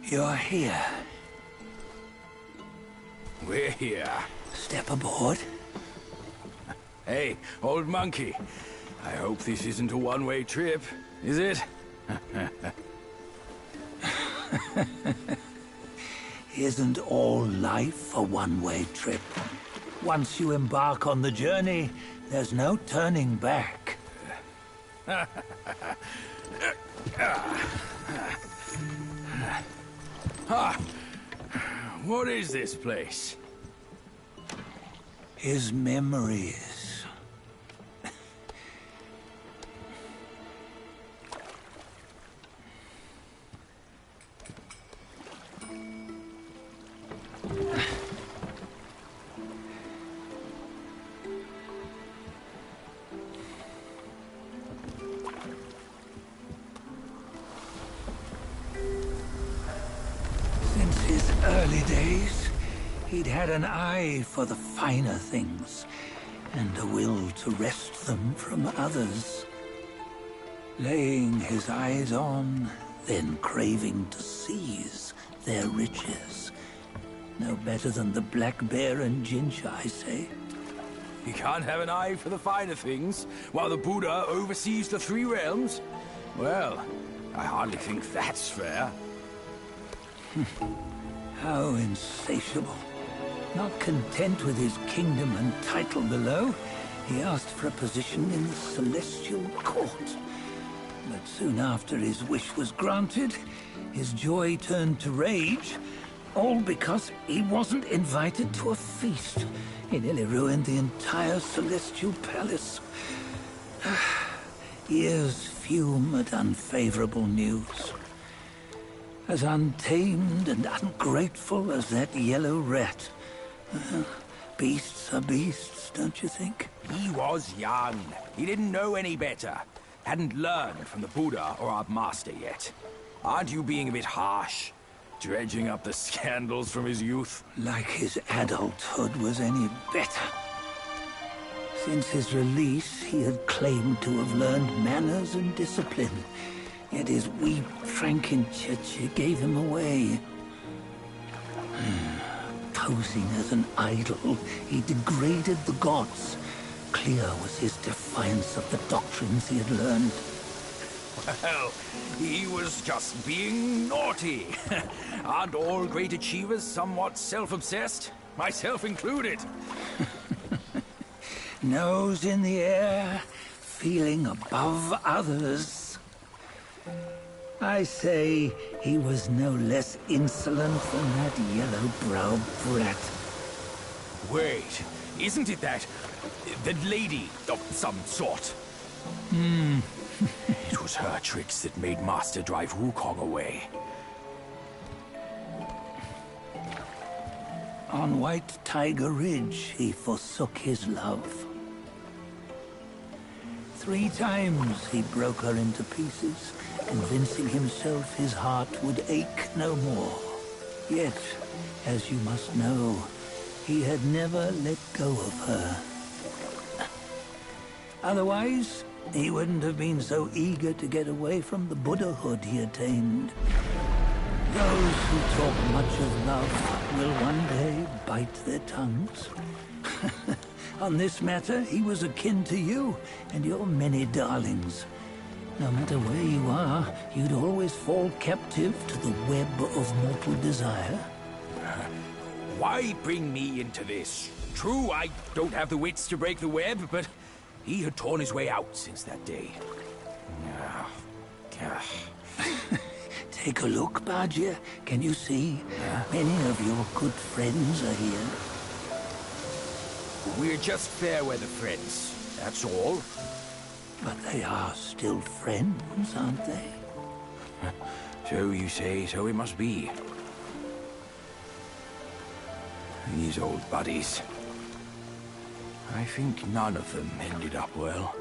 You're here. We're here. Step aboard. Hey, old monkey. I hope this isn't a one-way trip, is it? Isn't all life a one-way trip? Once you embark on the journey, there's no turning back. What is this place? His memories. Since his early days, he'd had an eye for the finer things, and a will to wrest them from others. Laying his eyes on, then craving to seize their riches. No better than the black bear and Jinch, I say. You can't have an eye for the finer things, while the Buddha oversees the three realms? Well, I hardly think that's fair. How insatiable. Not content with his kingdom and title below, he asked for a position in the Celestial Court. But soon after his wish was granted, his joy turned to rage, all because he wasn't invited to a feast. He nearly ruined the entire Celestial Palace. Ears fume at unfavorable news. As untamed and ungrateful as that yellow rat. Beasts are beasts, don't you think? He was young. He didn't know any better. Hadn't learned from the Buddha or our master yet. Aren't you being a bit harsh? Dredging up the scandals from his youth? Like his adulthood was any better. Since his release, he had claimed to have learned manners and discipline. Yet his weak Frankenchurch gave him away. Posing as an idol, he degraded the gods. Clear was his defiance of the doctrines he had learned. Well, he was just being naughty. Aren't all great achievers somewhat self-obsessed? Myself included. Nose in the air, feeling above others. I say he was no less insolent than that yellow-browed brat. Wait, isn't it that lady of some sort? It was her tricks that made Master drive Wukong away. On White Tiger Ridge, he forsook his love. 3 times he broke her into pieces, convincing himself his heart would ache no more. Yet, as you must know, he had never let go of her. Otherwise, he wouldn't have been so eager to get away from the Buddhahood he attained. Those who talk much of love will one day bite their tongues. On this matter, he was akin to you and your many darlings. No matter where you are, you'd always fall captive to the web of mortal desire. Why bring me into this? True, I don't have the wits to break the web, but he had torn his way out since that day. Take a look, Bajia. Can you see? Many of your good friends are here. We're just fair weather friends, that's all. But they are still friends, aren't they? So you say, so it must be. These old buddies. I think none of them ended up well.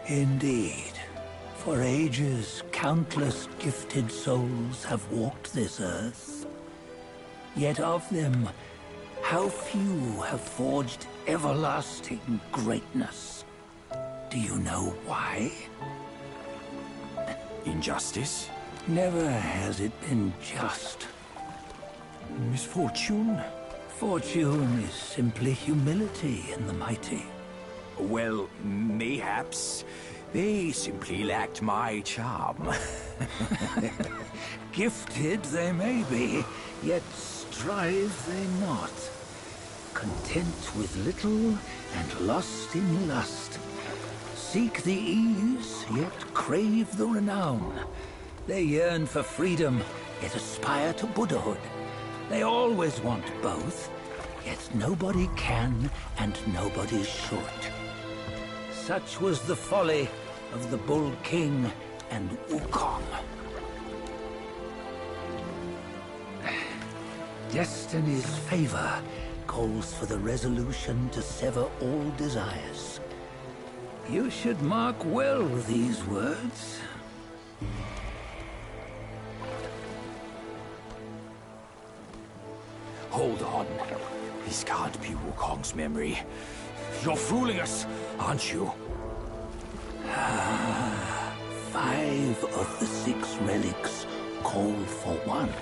Indeed. For ages, countless gifted souls have walked this earth. Yet of them, how few have forged everlasting greatness? Do you know why? Injustice? Never has it been just. Misfortune? Fortune is simply humility in the mighty. Well, mayhaps. They simply lacked my charm. Gifted they may be, yet strive they not. Content with little and lost in lust. Seek the ease, yet crave the renown. They yearn for freedom, yet aspire to Buddhahood. They always want both, yet nobody can and nobody should. Such was the folly of the Bull King and Wukong. Destiny's favor calls for the resolution to sever all desires. You should mark well these words. Hold on. This can't be Wukong's memory. You're fooling us, aren't you? 5 of the 6 relics call for one.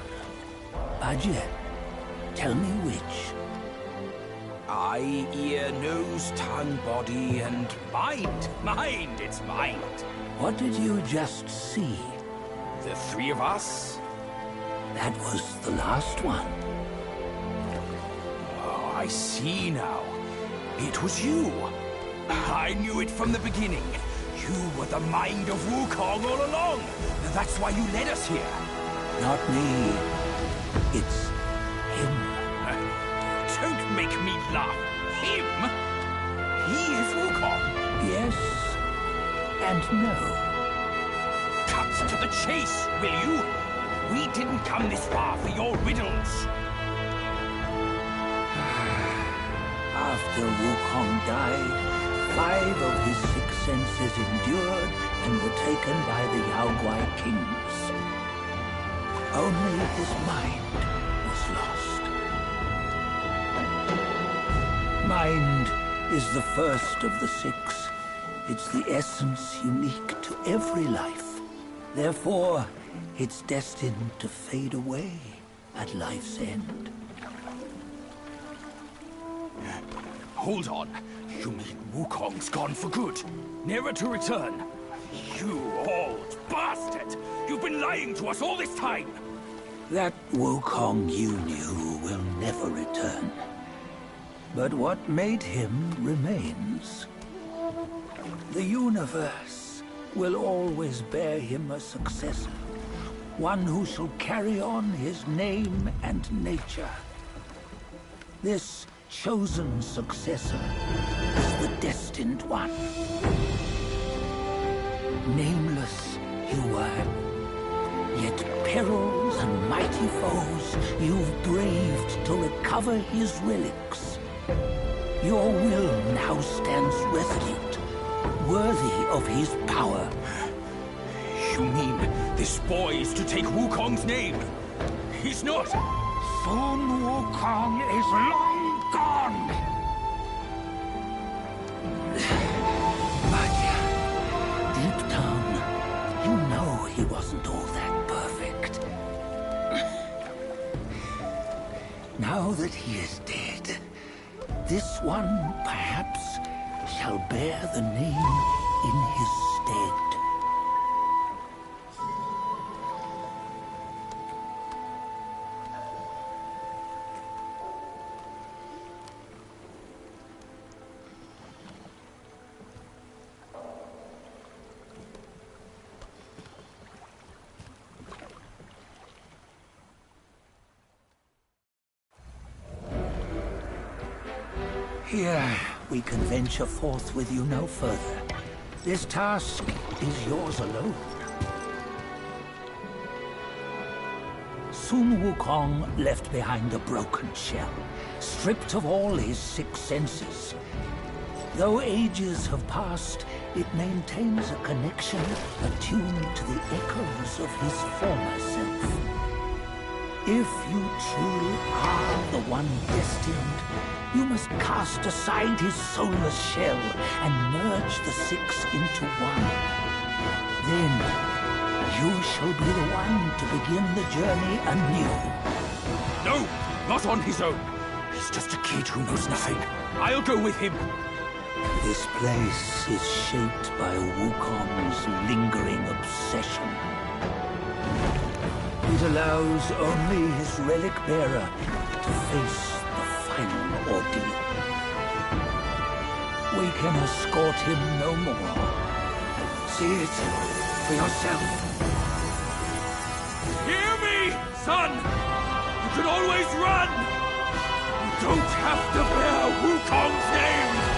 Bajie, tell me which. Eye, ear, nose, tongue, body, and mind. Mind, it's mind. What did you just see? The 3 of us? That was the last one. Oh, I see now. It was you. I knew it from the beginning. You were the mind of Wukong all along. That's why you led us here. Not me. It's him. Don't make me laugh. Him? He is Wukong. Yes and no. Cut to the chase, will you? We didn't come this far for your riddles. After Wukong died, 5 of his 6 senses endured and were taken by the Yaoguai kings. Only his mind was lost. Mind is the first of the 6. It's the essence unique to every life. Therefore, it's destined to fade away at life's end. Hold on. You mean Wukong's gone for good? Never to return? You old bastard! You've been lying to us all this time! That Wukong you knew will never return. But what made him remains. The universe will always bear him a successor. One who shall carry on his name and nature. This chosen successor is the destined one. Nameless you were, yet perils and mighty foes you've braved to recover his relics. Your will now stands resolute, worthy of his power. You mean this boy is to take Wukong's name? He's not! Sun Wukong is long gone! But deep down, you know he wasn't all that perfect. Now that he is dead, this one, perhaps, shall bear the name in his stead. Here, we can venture forth with you no further. This task is yours alone. Sun Wukong left behind a broken shell, stripped of all his 6 senses. Though ages have passed, it maintains a connection attuned to the echoes of his former self. If you truly are the one destined, you must cast aside his soulless shell and merge the 6 into one. Then You shall be the one to begin the journey anew. No, not on his own. He's just a kid who knows nothing. I'll go with him. This place is shaped by Wukong's lingering obsession. It allows only his relic bearer to face the final ordeal. We can escort him no more. See it for yourself. Hear me, son! You can always run! You don't have to bear Wukong's name!